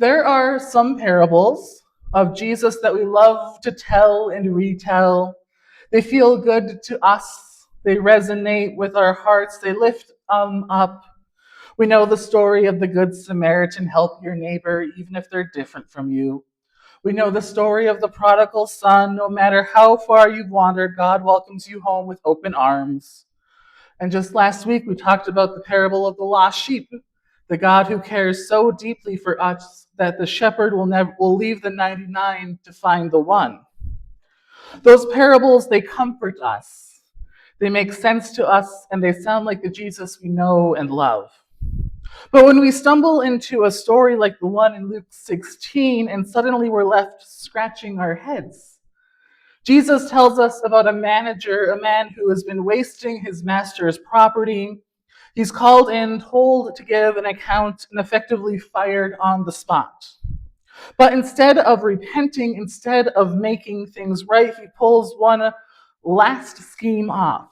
There are some parables of Jesus that we love to tell and retell. They feel good to us. They resonate with our hearts. They lift up. We know the story of the Good Samaritan, help your neighbor even if they're different from you. We know the story of the prodigal son. No matter how far you've wandered, God welcomes you home with open arms. And just last week, we talked about the parable of the lost sheep, the God who cares so deeply for us that the shepherd will leave the 99 to find the one. Those parables, they comfort us. They make sense to us, and they sound like the Jesus we know and love. But when we stumble into a story like the one in Luke 16, and suddenly we're left scratching our heads, Jesus tells us about a manager, a man who has been wasting his master's property. He's called in, told to give an account, and effectively fired on the spot. But instead of repenting, instead of making things right, he pulls one last scheme off.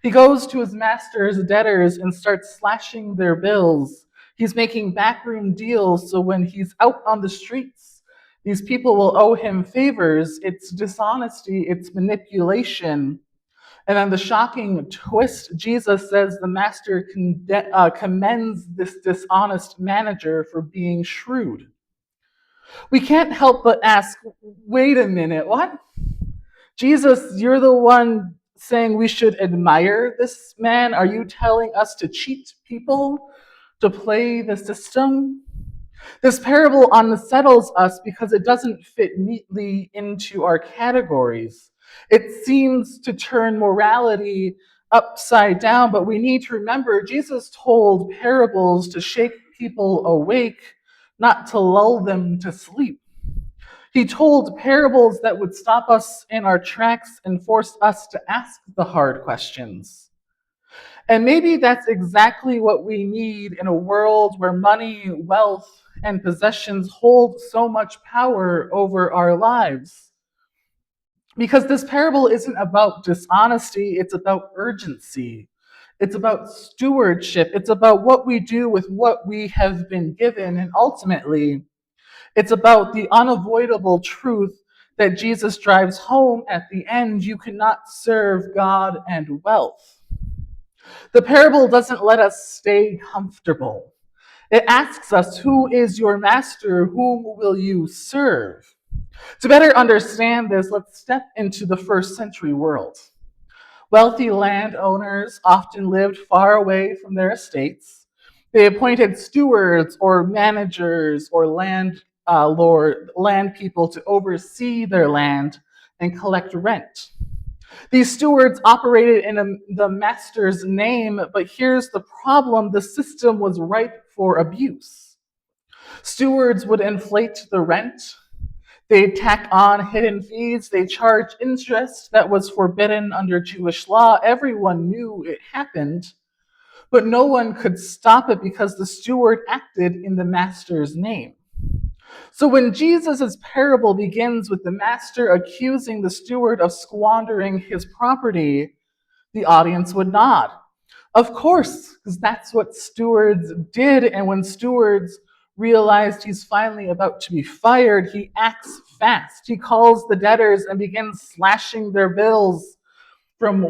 He goes to his master's debtors and starts slashing their bills. He's making backroom deals so when he's out on the streets, these people will owe him favors. It's dishonesty, it's manipulation. And then the shocking twist, Jesus says the master commends this dishonest manager for being shrewd. We can't help but ask, wait a minute, what? Jesus, you're the one saying we should admire this man? Are you telling us to cheat people, to play the system? This parable unsettles us because it doesn't fit neatly into our categories. It seems to turn morality upside down, but we need to remember Jesus told parables to shake people awake, not to lull them to sleep. He told parables that would stop us in our tracks and force us to ask the hard questions. And maybe that's exactly what we need in a world where money, wealth, and possessions hold so much power over our lives. Because this parable isn't about dishonesty, it's about urgency. It's about stewardship. It's about what we do with what we have been given. And ultimately, it's about the unavoidable truth that Jesus drives home at the end. You cannot serve God and wealth. The parable doesn't let us stay comfortable. It asks us, who is your master? Whom will you serve? To better understand this, let's step into the first century world. Wealthy landowners often lived far away from their estates. They appointed stewards or managers or land people to oversee their land and collect rent. These stewards operated in the master's name, but here's the problem: the system was ripe for abuse. Stewards would inflate the rent, they'd tack on hidden fees, they charge interest that was forbidden under Jewish law. Everyone knew it happened, but no one could stop it because the steward acted in the master's name. So when Jesus' parable begins with the master accusing the steward of squandering his property, the audience would nod. Of course, because that's what stewards did. And when stewards realized he's finally about to be fired, he acts fast. He calls the debtors and begins slashing their bills from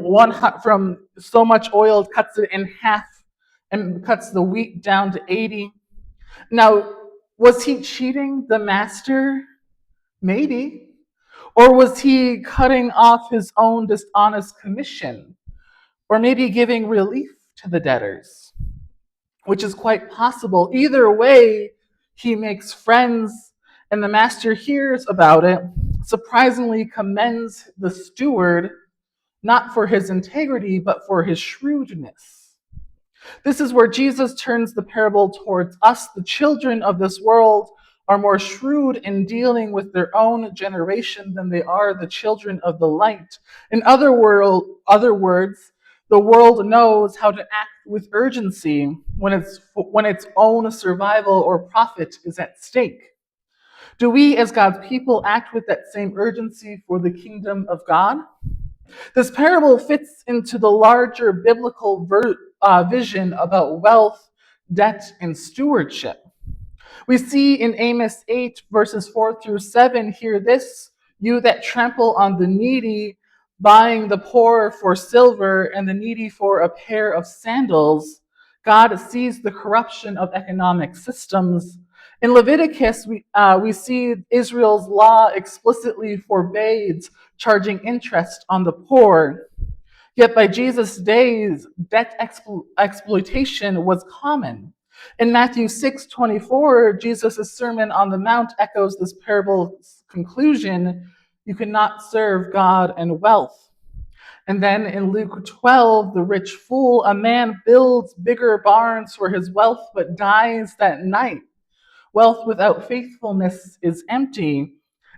so much oil, cuts it in half and cuts the wheat down to 80. Now, was he cheating the master? Maybe. Or was he cutting off his own dishonest commission? Or maybe giving relief to the debtors, which is quite possible. Either way, he makes friends, and the master hears about it, surprisingly commends the steward, not for his integrity, but for his shrewdness. This is where Jesus turns the parable towards us. The children of this world are more shrewd in dealing with their own generation than they are the children of the light. In other words, the world knows how to act with urgency when its own survival or profit is at stake. Do we, as God's people, act with that same urgency for the kingdom of God? This parable fits into the larger biblical vision about wealth, debt, and stewardship. We see in Amos 8, verses 4 through 7, hear this: you that trample on the needy, buying the poor for silver and the needy for a pair of sandals. God sees the corruption of economic systems. In Leviticus, we see Israel's law explicitly forbids charging interest on the poor. Yet by Jesus' days, debt exploitation was common. In Matthew 6:24, Jesus' Sermon on the Mount echoes this parable's conclusion: you cannot serve God and wealth. And then in Luke 12, the rich fool, a man builds bigger barns for his wealth but dies that night. Wealth without faithfulness is empty.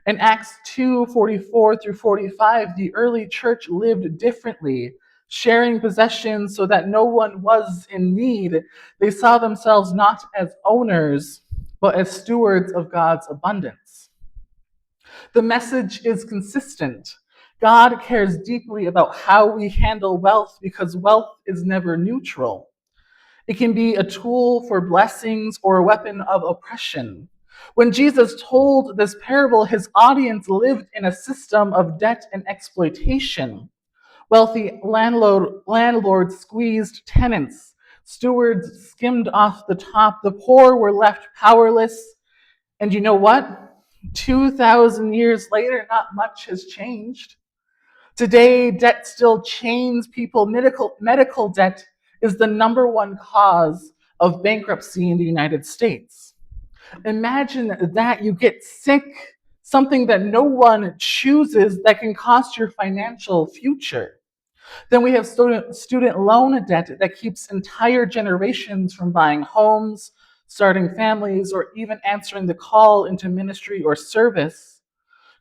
In Acts 2:44 through 45, the early church lived differently, sharing possessions so that no one was in need. They saw themselves not as owners, but as stewards of God's abundance. The message is consistent. God cares deeply about how we handle wealth because wealth is never neutral. It can be a tool for blessings or a weapon of oppression. When Jesus told this parable, his audience lived in a system of debt and exploitation. Wealthy landlords squeezed tenants. Stewards skimmed off the top. The poor were left powerless. And you know what? 2,000 years later, not much has changed. Today, debt still chains people. Medical debt is the number one cause of bankruptcy in the United States. Imagine that you get sick, something that no one chooses that can cost your financial future. Then we have student loan debt that keeps entire generations from buying homes, starting families, or even answering the call into ministry or service.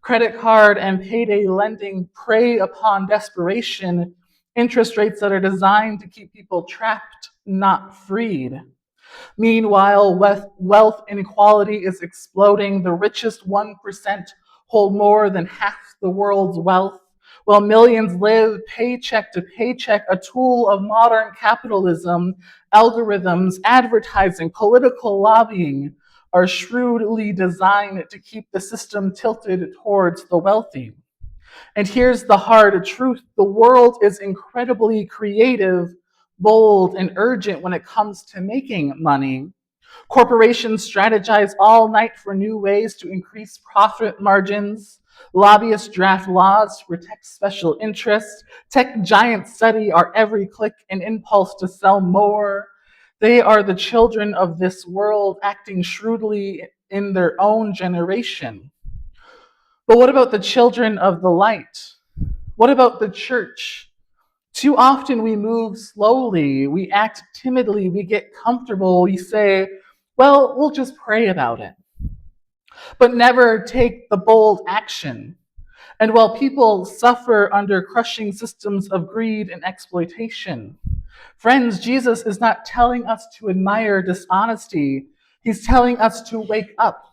Credit card and payday lending prey upon desperation, interest rates that are designed to keep people trapped, not freed. Meanwhile, wealth inequality is exploding. The richest 1% hold more than half the world's wealth, while millions live paycheck to paycheck, a tool of modern capitalism. Algorithms, advertising, political lobbying are shrewdly designed to keep the system tilted towards the wealthy. And here's the hard truth: the world is incredibly creative, bold, and urgent when it comes to making money. Corporations strategize all night for new ways to increase profit margins. Lobbyists draft laws to protect special interests. Tech giants study our every click and impulse to sell more. They are the children of this world, acting shrewdly in their own generation. But what about the children of the light? What about the church? Too often we move slowly, we act timidly, we get comfortable, we say, well, we'll just pray about it, but never take the bold action. And while people suffer under crushing systems of greed and exploitation, friends, Jesus is not telling us to admire dishonesty. He's telling us to wake up.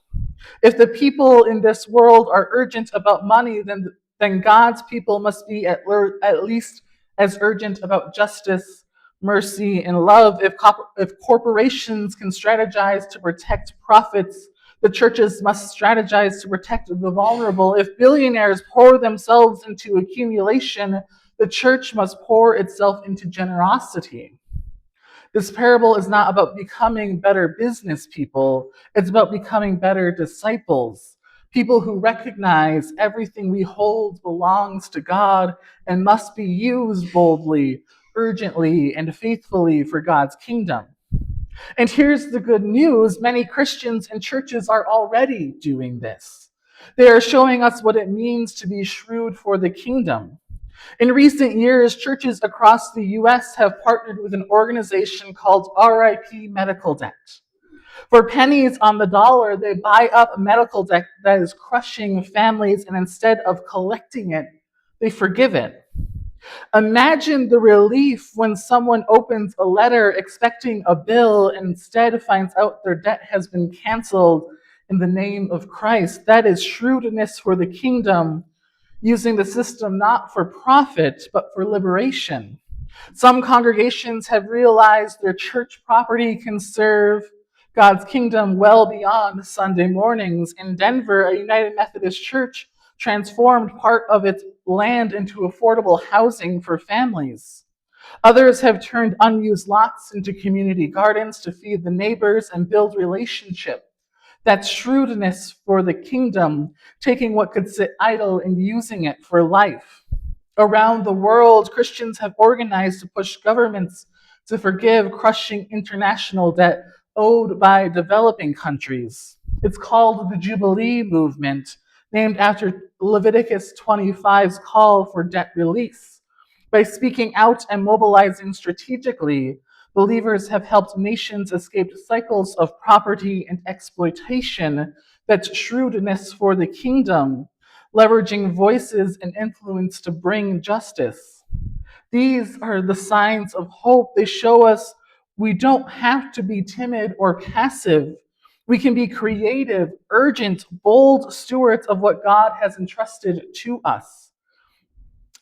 If the people in this world are urgent about money, then God's people must be at least as urgent about justice, mercy, and love. If corporations can strategize to protect profits, the churches must strategize to protect the vulnerable. If billionaires pour themselves into accumulation, the church must pour itself into generosity. This parable is not about becoming better business people. It's about becoming better disciples, people who recognize everything we hold belongs to God and must be used boldly, urgently, and faithfully for God's kingdom. And here's the good news: many Christians and churches are already doing this. They are showing us what it means to be shrewd for the kingdom. In recent years, churches across the US have partnered with an organization called RIP Medical Debt. For pennies on the dollar, they buy up medical debt that is crushing families, and instead of collecting it, they forgive it. Imagine the relief when someone opens a letter expecting a bill and instead finds out their debt has been canceled in the name of Christ. That is shrewdness for the kingdom, using the system not for profit, but for liberation. Some congregations have realized their church property can serve God's kingdom well beyond Sunday mornings. In Denver, a United Methodist Church transformed part of its land into affordable housing for families. Others have turned unused lots into community gardens to feed the neighbors and build relationship. That's shrewdness for the kingdom, taking what could sit idle and using it for life. Around the world, Christians have organized to push governments to forgive crushing international debt owed by developing countries. It's called the Jubilee Movement, named after Leviticus 25's call for debt release. By speaking out and mobilizing strategically, believers have helped nations escape cycles of property and exploitation. That's shrewdness for the kingdom, leveraging voices and influence to bring justice. These are the signs of hope. They show us we don't have to be timid or passive. We can be creative, urgent, bold stewards of what God has entrusted to us.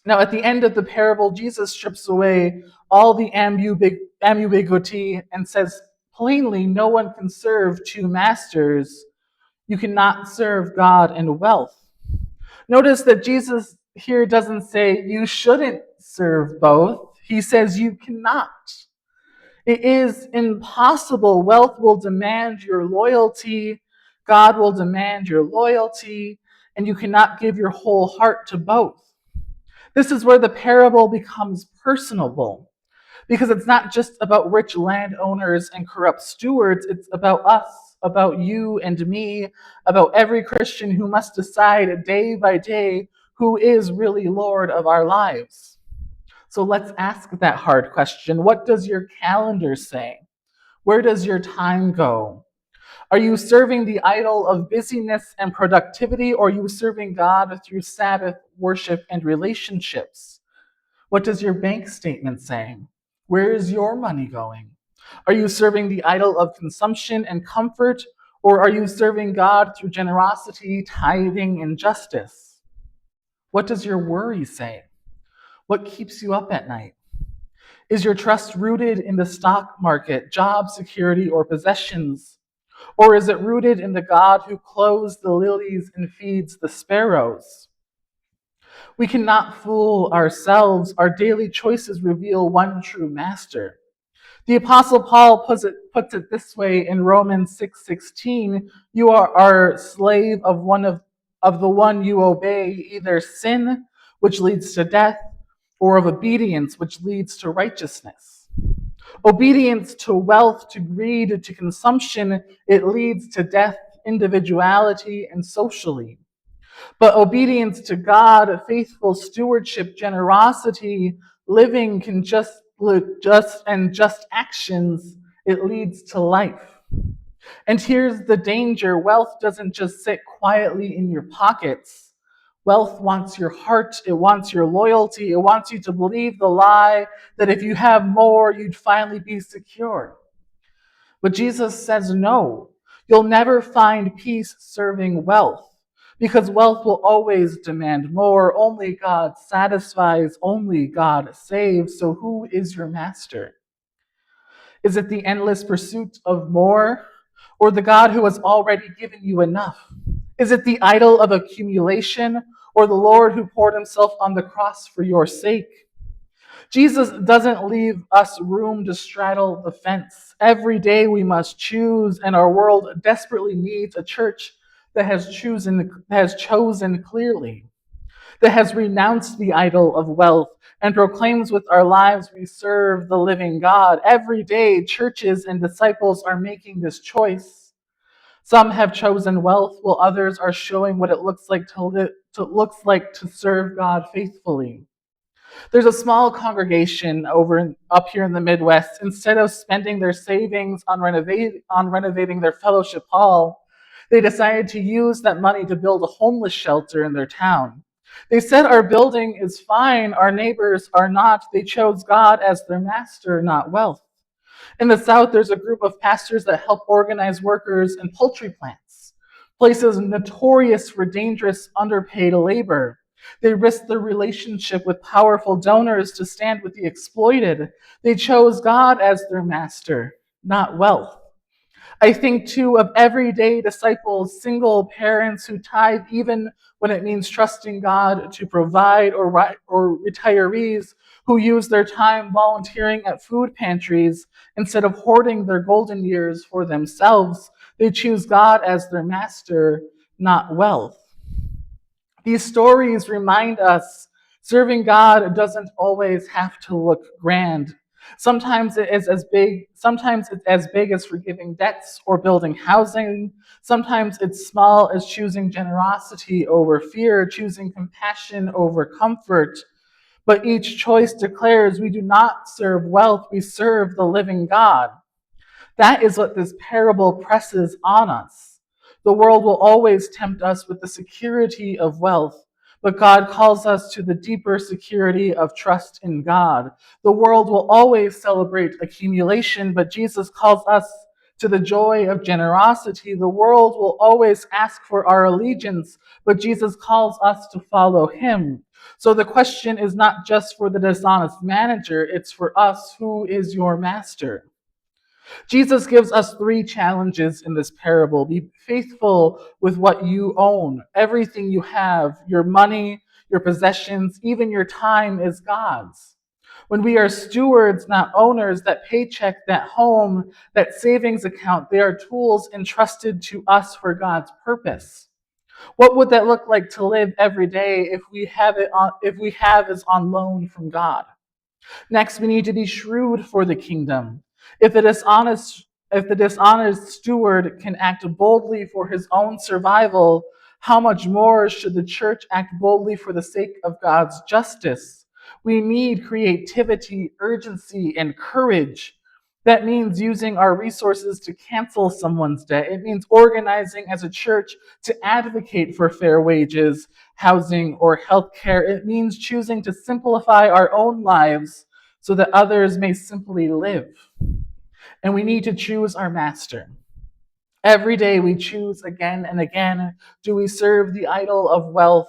Now, at the end of the parable, Jesus strips away all the ambiguity and says plainly, no one can serve two masters. You cannot serve God and wealth. Notice that Jesus here doesn't say you shouldn't serve both. He says you cannot. It is impossible. Wealth will demand your loyalty. God will demand your loyalty, and you cannot give your whole heart to both. This is where the parable becomes personable, because it's not just about rich landowners and corrupt stewards, it's about us, about you and me, about every Christian who must decide day by day who is really Lord of our lives. So let's ask that hard question. What does your calendar say? Where does your time go? Are you serving the idol of busyness and productivity, or are you serving God through Sabbath, worship, and relationships? What does your bank statement say? Where is your money going? Are you serving the idol of consumption and comfort, or are you serving God through generosity, tithing, and justice? What does your worry say? What keeps you up at night? Is your trust rooted in the stock market, job security, or possessions? Or is it rooted in the God who clothes the lilies and feeds the sparrows? We cannot fool ourselves. Our daily choices reveal one true master. The Apostle Paul puts it this way in Romans 6:16, you are slave of of the one you obey, either sin, which leads to death, or of obedience, which leads to righteousness. Obedience to wealth, to greed, to consumption, it leads to death, individuality, and socially. But obedience to God, faithful stewardship, generosity, living can just actions, it leads to life. And here's the danger. Wealth doesn't just sit quietly in your pockets. Wealth wants your heart, it wants your loyalty, it wants you to believe the lie that if you have more, you'd finally be secure. But Jesus says no. You'll never find peace serving wealth, because wealth will always demand more. Only God satisfies, only God saves. So who is your master? Is it the endless pursuit of more, or the God who has already given you enough? Is it the idol of accumulation, or the Lord who poured himself on the cross for your sake? Jesus doesn't leave us room to straddle the fence. Every day we must choose, and our world desperately needs a church that has chosen clearly, that has renounced the idol of wealth and proclaims with our lives we serve the living God. Every day, churches and disciples are making this choice. Some have chosen wealth, while others are showing what it looks like to serve God faithfully. There's a small congregation up here in the Midwest. Instead of spending their savings on renovating their fellowship hall, they decided to use that money to build a homeless shelter in their town. They said, our building is fine, our neighbors are not. They chose God as their master, not wealth. In the South, there's a group of pastors that help organize workers in poultry plants, places notorious for dangerous, underpaid labor. They risked their relationship with powerful donors to stand with the exploited. They chose God as their master, not wealth. I think too of everyday disciples, single parents who tithe even when it means trusting God to provide, or retirees who use their time volunteering at food pantries instead of hoarding their golden years for themselves. They choose God as their master, not wealth. These stories remind us serving God doesn't always have to look grand. Sometimes it's as big as forgiving debts or building housing. Sometimes it's small as choosing generosity over fear, choosing compassion over comfort. But each choice declares we do not serve wealth, we serve the living God. That is what this parable presses on us. The world will always tempt us with the security of wealth, but God calls us to the deeper security of trust in God. The world will always celebrate accumulation, but Jesus calls us to the joy of generosity. The world will always ask for our allegiance, but Jesus calls us to follow him. So the question is not just for the dishonest manager, it's for us: who is your master? Jesus gives us three challenges in this parable. Be faithful with what you own. Everything you have, your money, your possessions, even your time is God's. When we are stewards, not owners, that paycheck, that home, that savings account, they are tools entrusted to us for God's purpose. What would that look like to live every day if we have is on loan from God? Next, we need to be shrewd for the kingdom. If the dishonest steward can act boldly for his own survival, how much more should the church act boldly for the sake of God's justice? We need creativity, urgency, and courage. That means using our resources to cancel someone's debt. It means organizing as a church to advocate for fair wages, housing, or health care. It means choosing to simplify our own lives so that others may simply live. And we need to choose our master. Every day we choose again and again: do we serve the idol of wealth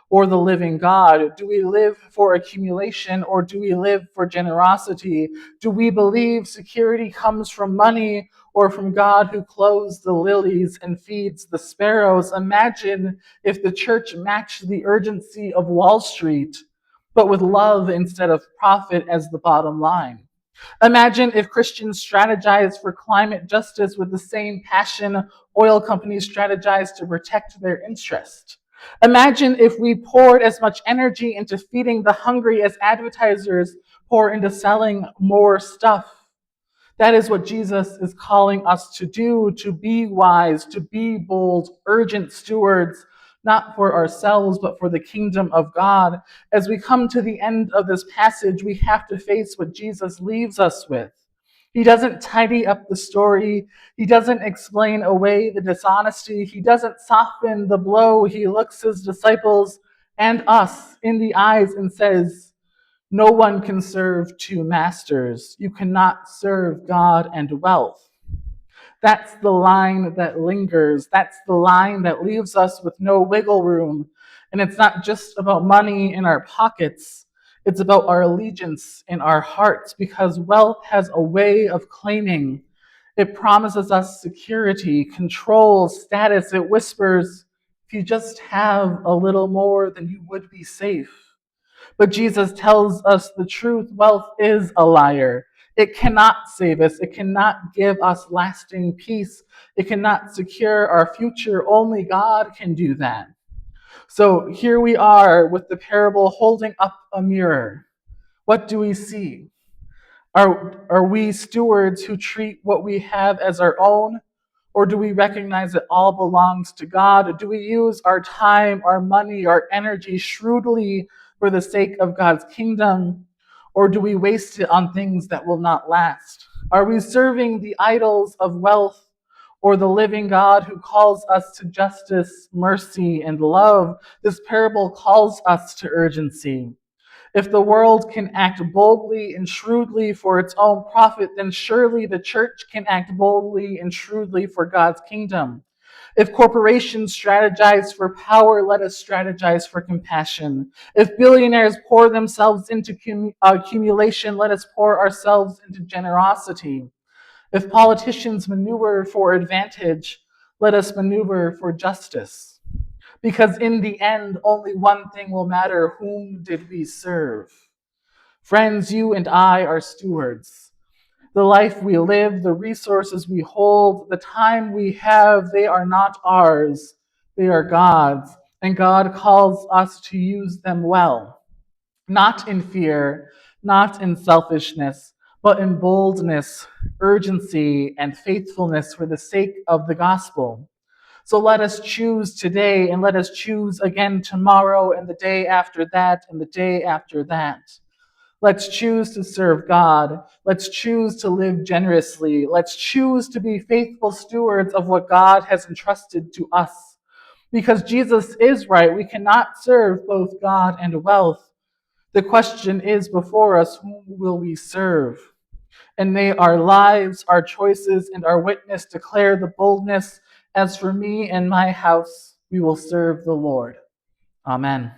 or the living God? Do we live for accumulation or do we live for generosity? Do we believe security comes from money or from God who clothes the lilies and feeds the sparrows? Imagine if the church matched the urgency of Wall Street, but with love instead of profit as the bottom line. Imagine if Christians strategized for climate justice with the same passion oil companies strategize to protect their interest. Imagine if we poured as much energy into feeding the hungry as advertisers pour into selling more stuff. That is what Jesus is calling us to do: to be wise, to be bold, urgent stewards, not for ourselves, but for the kingdom of God. As we come to the end of this passage, we have to face what Jesus leaves us with. He doesn't tidy up the story. He doesn't explain away the dishonesty. He doesn't soften the blow. He looks his disciples and us in the eyes and says, no one can serve two masters. You cannot serve God and wealth. That's the line that lingers. That's the line that leaves us with no wiggle room. And it's not just about money in our pockets. It's about our allegiance in our hearts, because wealth has a way of claiming. It promises us security, control, status. It whispers, if you just have a little more, then you would be safe. But Jesus tells us the truth: wealth is a liar. It cannot save us. It cannot give us lasting peace. It cannot secure our future. Only God can do that. So here we are with the parable holding up a mirror. What do we see? Are we stewards who treat what we have as our own? Or do we recognize that all belongs to God? Do we use our time, our money, our energy shrewdly for the sake of God's kingdom? Or do we waste it on things that will not last? Are we serving the idols of wealth or the living God who calls us to justice, mercy, and love? This parable calls us to urgency. If the world can act boldly and shrewdly for its own profit, then surely the church can act boldly and shrewdly for God's kingdom. If corporations strategize for power, let us strategize for compassion. If billionaires pour themselves into accumulation, let us pour ourselves into generosity. If politicians maneuver for advantage, let us maneuver for justice. Because in the end, only one thing will matter: whom did we serve? Friends, you and I are stewards. The life we live, the resources we hold, the time we have, they are not ours. They are God's. And God calls us to use them well, not in fear, not in selfishness, but in boldness, urgency, and faithfulness for the sake of the gospel. So let us choose today, and let us choose again tomorrow, and the day after that, and the day after that. Let's choose to serve God. Let's choose to live generously. Let's choose to be faithful stewards of what God has entrusted to us. Because Jesus is right, we cannot serve both God and wealth. The question is before us: whom will we serve? And may our lives, our choices, and our witness declare the boldness: as for me and my house, we will serve the Lord. Amen.